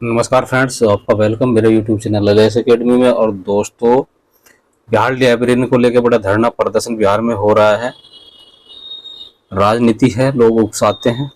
नमस्कार फ्रेंड्स, आपका वेलकम मेरे यूट्यूब चैनल एलएस एकेडमी में। और दोस्तों, बिहार लाइब्रेरी को लेकर बड़ा धरना प्रदर्शन बिहार में हो रहा है। राजनीति है, लोग उकसाते हैं।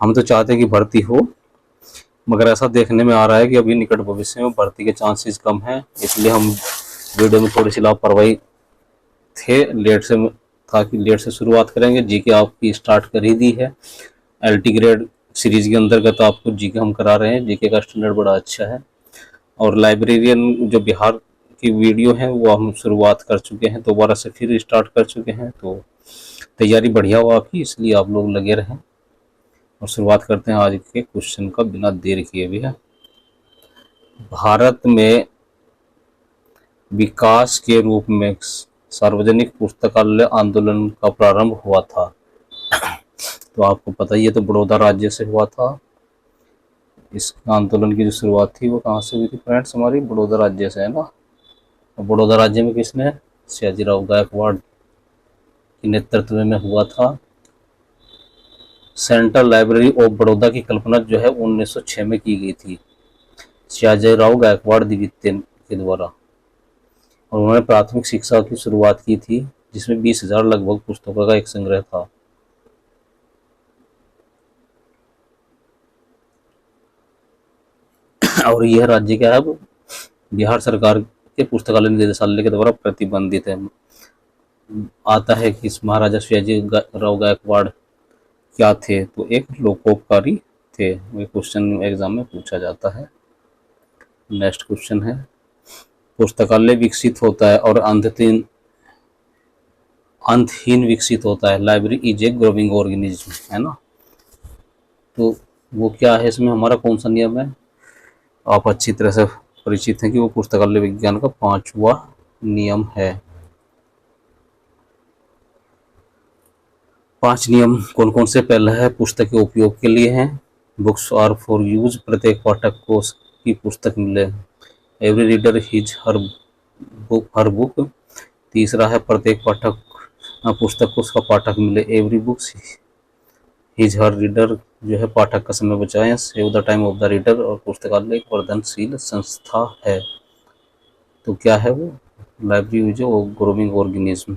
हम तो चाहते हैं कि भर्ती हो, मगर ऐसा देखने में आ रहा है कि अभी निकट भविष्य में भर्ती के चांसेस कम हैं। इसलिए हम वीडियो में थोड़ी सी लापरवाही थे, लेट से शुरुआत करेंगे। जीके आपकी स्टार्ट कर ही दी है। एलटी ग्रेड सीरीज के अंतर्गत आपको जीके हम करा रहे हैं। जीके का स्टैंडर्ड बड़ा अच्छा है। और लाइब्रेरियन जो बिहार की वीडियो है वो हम शुरुआत कर चुके हैं, दोबारा से फिर स्टार्ट कर चुके हैं। तो तैयारी बढ़िया हो आपकी, इसलिए आप लोग लगे रहें। और शुरुआत करते हैं आज के क्वेश्चन का बिना देर किए भी है। भारत में विकास के रूप में सार्वजनिक पुस्तकालय आंदोलन का प्रारंभ हुआ था। तो आपको पता ही है, तो बड़ौदा राज्य से हुआ था। इस आंदोलन की जो शुरुआत थी वो कहाँ से हुई थी फ्रेंड्स? हमारी बड़ौदा राज्य से है ना। बड़ौदा राज्य में किसने? सयाजीराव गायकवाड़ के नेतृत्व में हुआ था। सेंट्रल लाइब्रेरी ऑफ बड़ौदा की कल्पना जो है 1906 में की गई थी, सयाजीराव गायकवाड़ द्वितीय के द्वारा। और उन्होंने प्राथमिक शिक्षा की शुरुआत की थी, जिसमें 20,000 लगभग पुस्तकों का एक संग्रह था। और यह राज्य क्या है? बिहार सरकार के पुस्तकालय निदेशालय के द्वारा प्रतिबंधित है। आता है कि इस महाराजा सयाजीराव गायकवाड़ क्या थे? तो एक लोकोपकारी थे। ये क्वेश्चन एग्जाम में पूछा जाता है। नेक्स्ट क्वेश्चन है, पुस्तकालय विकसित होता है और अंतहीन विकसित होता है। Library is a growing organism, है ना। तो वो क्या है, इसमें हमारा कौन सा नियम है? आप अच्छी तरह से परिचित हैं कि वो पुस्तकालय विज्ञान का 5वां नियम है। 5 नियम कौन कौन से? पहला है, पुस्तक के उपयोग के लिए हैं। बुक्स आर फॉर यूज, प्रत्येक पाठक को उसकी पुस्तक मिले। Every reader his her book. तीसरा है, प्रत्येक पाठक पुस्तक को उसका पाठक मिले। Every books his her reader जो है पाठक का समय बचाएं। Save the time of the reader. और पुस्तकालय एक वर्धनशील संस्था है। तो क्या है वो? लाइब्रेरी जो ग्रोविंग ऑर्गेनिज्म।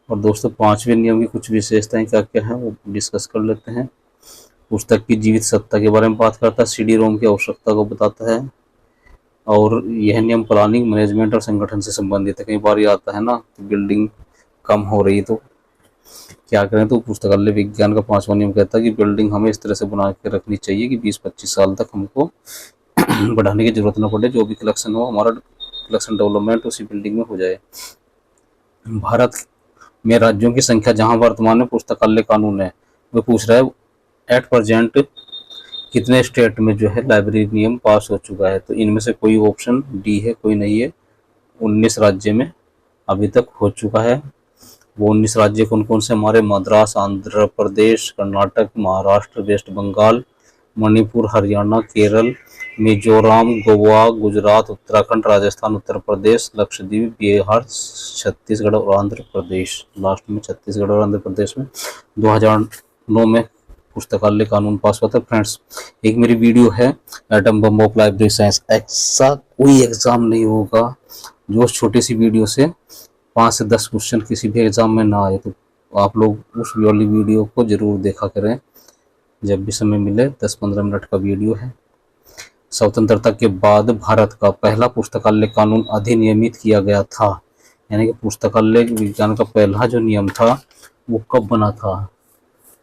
और दोस्तों, 5वें नियम की कुछ विशेषताएं क्या क्या है वो डिस्कस कर लेते हैं। पुस्तक की जीवित सत्ता के बारे में बात करता है। सीडी रोम की आवश्यकता को बताता है। और यह नियम प्लानिंग, मैनेजमेंट और संगठन से संबंधित है। कई बार ये आता है ना, बिल्डिंग कम हो रही तो क्या करें? तो पुस्तकालय विज्ञान का 5वां नियम कहता है कि बिल्डिंग हमें इस तरह से बना के रखनी चाहिए कि 20-25 साल तक हमको बढ़ाने की जरूरत न पड़े। जो भी कलेक्शन हो, हमारा कलेक्शन डेवलपमेंट उसी बिल्डिंग में हो जाए। भारत में राज्यों की संख्या, जहां वर्तमान में पुस्तकालय कानून है, वो पूछ रहा है एट प्रेजेंट कितने स्टेट में जो है लाइब्रेरी नियम पास हो चुका है? तो इनमें से कोई ऑप्शन डी है, कोई नहीं है। 19 राज्य में अभी तक हो चुका है। वो 19 राज्य कौन कौन से? हमारे मद्रास, आंध्र प्रदेश, कर्नाटक, महाराष्ट्र, वेस्ट बंगाल, मणिपुर, हरियाणा, केरल, मिजोरम, गोवा, गुजरात, उत्तराखंड, राजस्थान, उत्तर प्रदेश, लक्षद्वीप, बिहार, छत्तीसगढ़ और आंध्र प्रदेश। लास्ट में छत्तीसगढ़ और आंध्र प्रदेश में 2009 में पुस्तकालय कानून पास हुआ था। फ्रेंड्स, एक मेरी वीडियो है atom bomb of library science. ऐसा कोई एग्जाम नहीं होगा जो उस छोटी सी वीडियो से 5 से 10 क्वेश्चन किसी भी एग्जाम में ना आए। तो आप लोग उस वाली वीडियो को जरूर देखा करें जब भी समय मिले। 10-15 मिनट का वीडियो है। स्वतंत्रता के बाद भारत का पहला पुस्तकालय कानून अधिनियमित किया गया था। यानी कि पुस्तकालय विज्ञान का पहला जो नियम था वो कब बना था?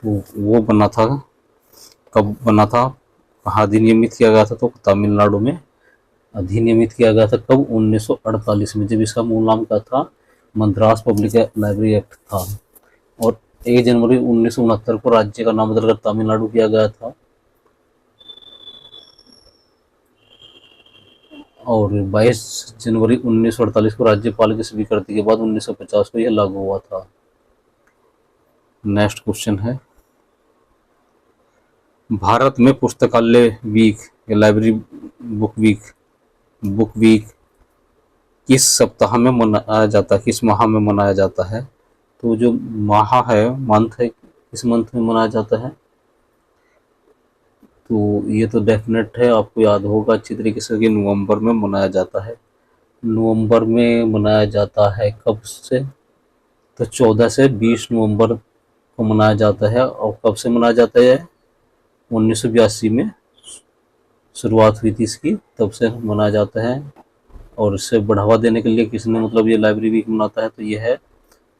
तो वो बना था, कब बना था, कहाँ अधिनियमित किया गया था? तो तमिलनाडु में अधिनियमित किया गया था। कब? 1948 में, जब इसका मूल नाम क्या था? मद्रास पब्लिक लाइब्रेरी एक्ट था। और 1 जनवरी 1969 को राज्य का नाम बदलकर तमिलनाडु किया गया था। और 22 जनवरी 1948 को राज्यपाल की स्वीकृति के बाद 1950 को यह लागू हुआ था। नेक्स्ट क्वेश्चन है, भारत में पुस्तकालय वीक या लाइब्रेरी बुक वीक किस सप्ताह में मनाया जाता है? किस माह में मनाया जाता है? तो जो माह है, मंथ है, किस मंथ में मनाया जाता है? तो ये तो डेफिनेट है, आपको याद होगा अच्छी तरीके से कि नवंबर में मनाया जाता है। नवंबर में मनाया जाता है कब से? तो 14 से 20 नवंबर को मनाया जाता है। और कब से मनाया जाता है? 1982 में शुरुआत हुई थी इसकी, तब से मनाया जाता है। और इसे बढ़ावा देने के लिए किसने मतलब ये लाइब्रेरी वीक मनाता है? तो ये है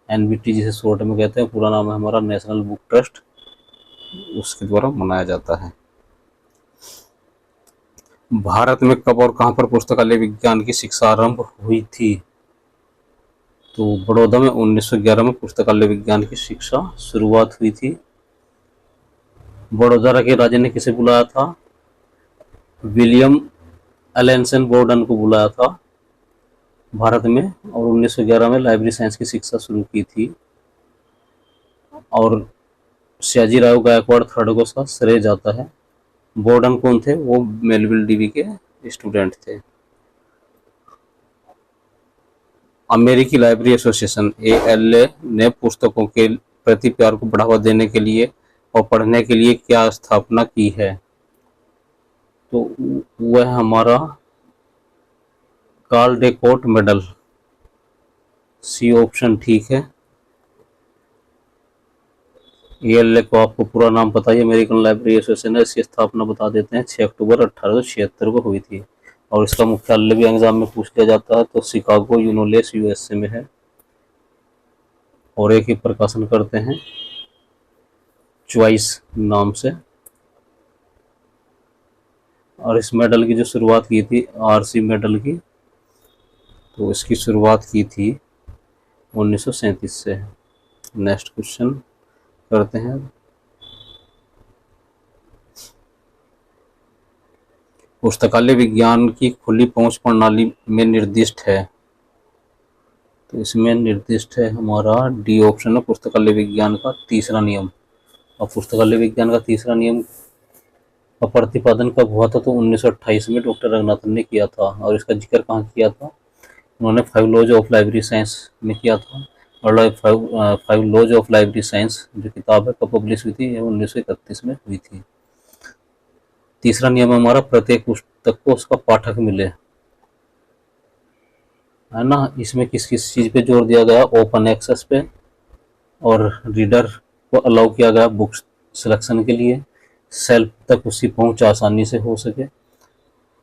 एनबीटी, जिसे शॉर्ट में कहते हैं, पूरा नाम है हमारा नेशनल बुक ट्रस्ट, उसके द्वारा मनाया जाता है। भारत में कब और कहाँ पर पुस्तकालय विज्ञान की शिक्षा आरंभ हुई थी? तो बड़ौदा में 1911 में पुस्तकालय विज्ञान की शिक्षा शुरुआत हुई थी। बड़ौदा के राजा ने किसे बुलाया था? विलियम एलेंसन बोर्डन को बुलाया था भारत में, और 1911 में लाइब्रेरी साइंस की शिक्षा शुरू की थी। और सयाजी राव गायकवाड़ थर्ड को इसका श्रेय जाता है। बोर्डन कौन थे? वो मेलविल डीवी के स्टूडेंट थे। अमेरिकी लाइब्रेरी एसोसिएशन ALA ने पुस्तकों के प्रति प्यार को बढ़ावा देने के लिए और पढ़ने के लिए क्या स्थापना की है? तो वह हमारा कार्ल डेकोर्ट मेडल, सी ऑप्शन ठीक है। ALA को आपको पूरा नाम पता है, अमेरिकन लाइब्रेरी एसोसिएशन है। इसकी स्थापना बता देते हैं, 6 अक्टूबर 1876 को हुई थी। और इसका मुख्यालय भी एग्जाम में पूछ लिया जाता है, तो शिकागो यूनोलेस USA में है। और एक ही प्रकाशन करते हैं चॉइस नाम से। और इस मेडल की जो शुरुआत की थी, RC मेडल की, तो इसकी शुरुआत की थी 1937 से। नेक्स्ट क्वेश्चन करते हैं। पुस्तकालय विज्ञान की खुली पहुंच प्रणाली में निर्दिष्ट है, तो इसमें निर्दिष्ट है हमारा D ऑप्शन है, पुस्तकालय विज्ञान का तीसरा नियम। और पुस्तकालय विज्ञान का तीसरा नियम का प्रतिपादन कब हुआ था? तो 1928 में डॉक्टर रंगनाथन ने किया था। और इसका जिक्र कहाँ किया था? उन्होंने 5 लॉज ऑफ लाइब्रेरी साइंस में किया था। और 5 लॉज ऑफ लाइब्रेरी साइंस जो किताब है कब पब्लिश हुई थी? ये 1931 में हुई थी। तीसरा नियम हमारा, प्रत्येक पुस्तक को उसका पाठक मिले, है ना। इसमें किस किस चीज़ पे जोर दिया गया? ओपन एक्सेस पे, और रीडर को अलाउ किया गया बुक सिलेक्शन के लिए, सेल्फ तक उसकी पहुंच आसानी से हो सके।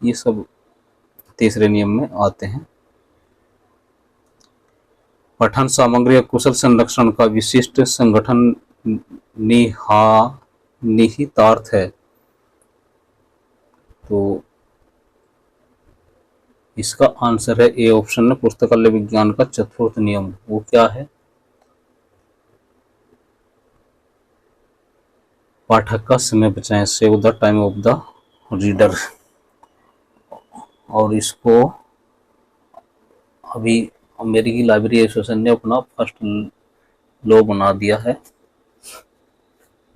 ये सब तीसरे नियम में आते हैं। पठन सामग्री और कुशल संरक्षण का विशिष्ट संगठन निहितार्थ है, तो इसका आंसर है A ऑप्शन है, पुस्तकालय विज्ञान का चतुर्थ नियम। वो क्या है? पाठक का समय बचाएं, save the time of the reader. और इसको अभी अमेरिकी लाइब्रेरी एसोसिएशन ने अपना फर्स्ट लॉ बना दिया है।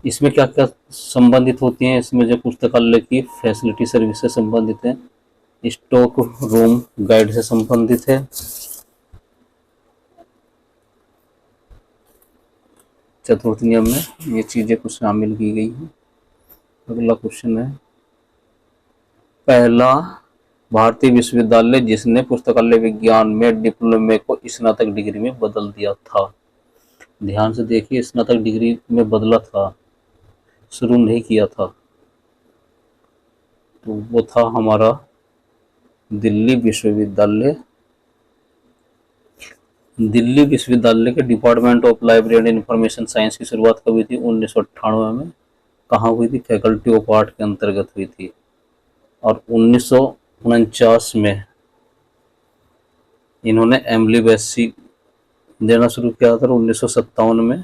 इसमें क्या क्या संबंधित होती हैं? इसमें जो पुस्तकालय की फैसिलिटी सर्विस से संबंधित है, स्टॉक रूम गाइड से संबंधित है, चतुर्थ नियम में ये चीजें कुछ शामिल की गई हैं। अगला क्वेश्चन है, पहला भारतीय विश्वविद्यालय जिसने पुस्तकालय विज्ञान में डिप्लोमे को स्नातक डिग्री में बदल दिया था। ध्यान से देखिए, स्नातक डिग्री में बदला था, शुरू नहीं किया था। तो वो था हमारा दिल्ली विश्वविद्यालय। दिल्ली विश्वविद्यालय के department of library and information science की शुरुआत कब हुई थी? 1998 में। कहाँ हुई थी? फैकल्टी ऑफ आर्ट के अंतर्गत हुई थी। और 1949 में इन्होंने एमली बेसी देना शुरू किया था। 1957 में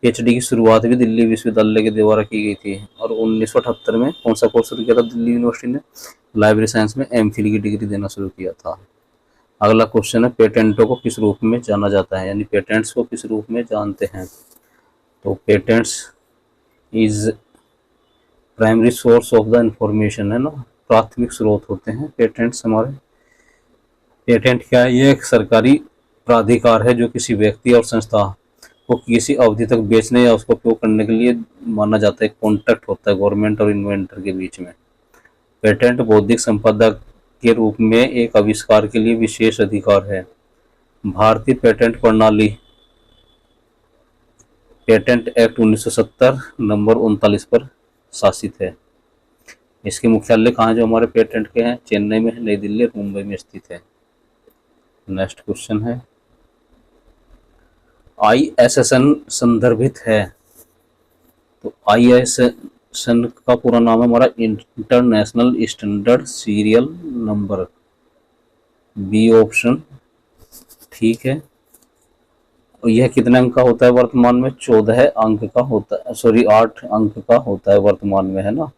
PhD की शुरुआत भी दिल्ली विश्वविद्यालय के द्वारा की गई थी। और 1978 में कौन सा कोर्स शुरू किया था दिल्ली यूनिवर्सिटी ने? लाइब्रेरी साइंस में MPhil की डिग्री देना शुरू किया था। अगला क्वेश्चन है, पेटेंटों को किस रूप में जाना जाता है, यानी पेटेंट्स को किस रूप में जानते हैं? तो patents is primary source of the information, है ना, प्राथमिक स्रोत होते हैं पेटेंट्स हमारे। पेटेंट क्या है? ये एक सरकारी प्राधिकार है जो किसी व्यक्ति और संस्था को किसी अवधि तक बेचने या उसका उपयोग करने के लिए माना जाता है, कॉन्ट्रैक्ट होता है गवर्नमेंट और इन्वेंटर के बीच में। पेटेंट बौद्धिक संपदा के रूप में एक आविष्कार के लिए विशेष अधिकार है। भारतीय पेटेंट प्रणाली पेटेंट एक्ट 1970 नंबर 39 पर शासित है। इसके मुख्यालय कहाँ जो हमारे पेटेंट के हैं? चेन्नई में है, नई दिल्ली और मुंबई में स्थित है। नेक्स्ट क्वेश्चन है, ISSN संदर्भित है। तो ISSN का पूरा नाम है हमारा international standard serial number, B option ठीक है। और यह कितने अंक का होता है वर्तमान में? 14 अंक का होता है, सॉरी 8 अंक का होता है वर्तमान में, है ना।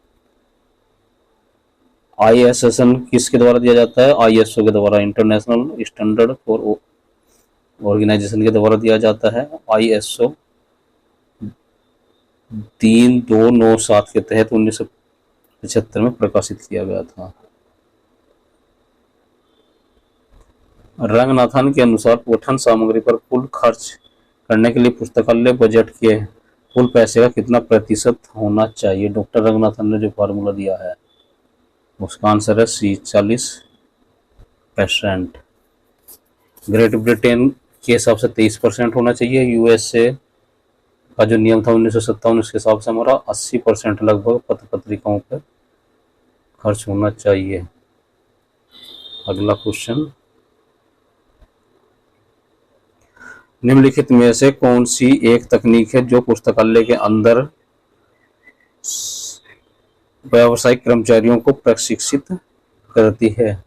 ISSN किसके द्वारा दिया जाता है? ISO के द्वारा, इंटरनेशनल स्टैंडर्ड फॉर ऑर्गेनाइजेशन के द्वारा दिया जाता है। ISO 3297 के तहत 1975 में प्रकाशित किया गया था। रंगनाथन के अनुसार पठन सामग्री पर कुल खर्च करने के लिए पुस्तकालय बजट के कुल पैसे का कितना प्रतिशत होना चाहिए? डॉक्टर रंगनाथन ने जो फार्मूला दिया है उसका आंसर है सी, 40%। ग्रेट ब्रिटेन के हिसाब से 23% होना चाहिए। USA का जो नियम था 1957 उसके हिसाब से हमारा 80% लगभग पत्र पत्रिकाओं पर खर्च होना चाहिए। अगला क्वेश्चन, निम्नलिखित में से कौन सी एक तकनीक है जो पुस्तकालय के अंदर व्यावसायिक कर्मचारियों को प्रशिक्षित करती है?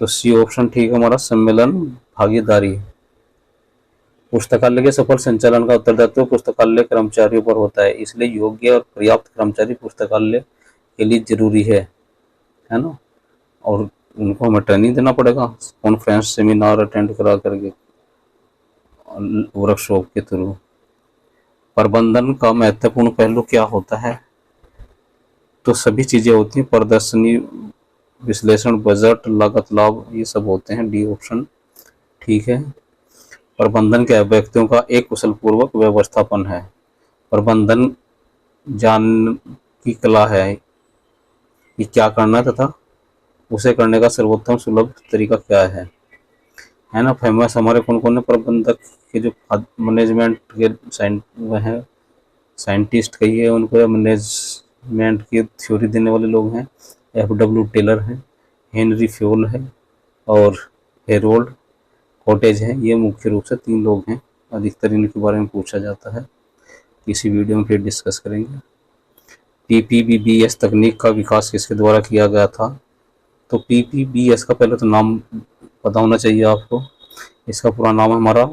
तो सी ऑप्शन ठीक है हमारा, सम्मेलन भागीदारी। पुस्तकालय के सफल संचालन का उत्तरदायित्व पुस्तकालय कर्मचारियों पर होता है, इसलिए योग्य और पर्याप्त कर्मचारी पुस्तकालय के लिए जरूरी है ना। और उनको हमें ट्रेनिंग देना पड़ेगा, कॉन्फ्रेंस सेमिनार अटेंड करा करके, वर्कशॉप के थ्रू। प्रबंधन का महत्वपूर्ण पहलू क्या होता है? तो सभी चीजें होती हैं, प्रदर्शनी, विश्लेषण, बजट, लागत, लाभ, ये सब होते हैं। डी ऑप्शन ठीक है। प्रबंधन के व्यक्तियों का एक कुशल पूर्वक व्यवस्थापन है। प्रबंधन जान की कला है कि क्या करना है तथा उसे करने का सर्वोत्तम सुलभ तरीका क्या है ना। फेमस हमारे कौन कौन है प्रबंधक के? जो मैनेजमेंट के हैं, साइंटिस्ट कहिए उनको, या मैनेजमेंट की थ्योरी देने वाले लोग हैं, FW टेलर हैं, हेनरी फ्योल है और हेरोल्ड कॉटेज है। ये मुख्य रूप से 3 लोग हैं, अधिकतर इनके बारे में पूछा जाता है। इसी वीडियो में फिर डिस्कस करेंगे। PPBBS तकनीक का विकास किसके द्वारा किया गया था? तो PPBS का पहले तो नाम पता होना चाहिए आपको। इसका पूरा नाम है हमारा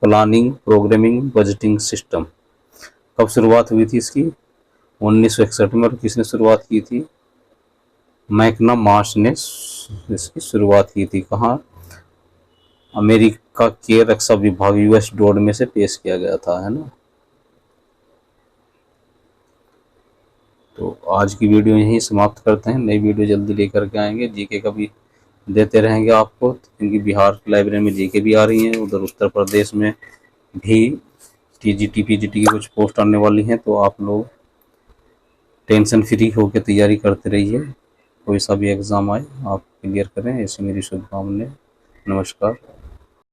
प्लानिंग, प्रोग्रामिंग, बजटिंग सिस्टम। कब शुरुआत हुई थी इसकी? 1961 में। और किसने शुरुआत की थी? मैकनामास ने इसकी शुरुआत की थी। कहाँ? अमेरिका के रक्षा विभाग US डॉड में से पेश किया गया था, है ना। तो आज की वीडियो यहीं समाप्त करते हैं, नई वीडियो जल्दी लेकर के आएंगे। जीके का भी देते रहेंगे आपको, क्योंकि बिहार की लाइब्रेरी में जीके भी आ रही हैं, उधर उत्तर प्रदेश में भी TGT PGT की कुछ पोस्ट आने वाली हैं। तो आप लोग टेंशन फ्री होकर तैयारी करते रहिए, कोई सा भी एग्ज़ाम आए आप क्लियर करें, ऐसी मेरी शुभकामनाएं। नमस्कार।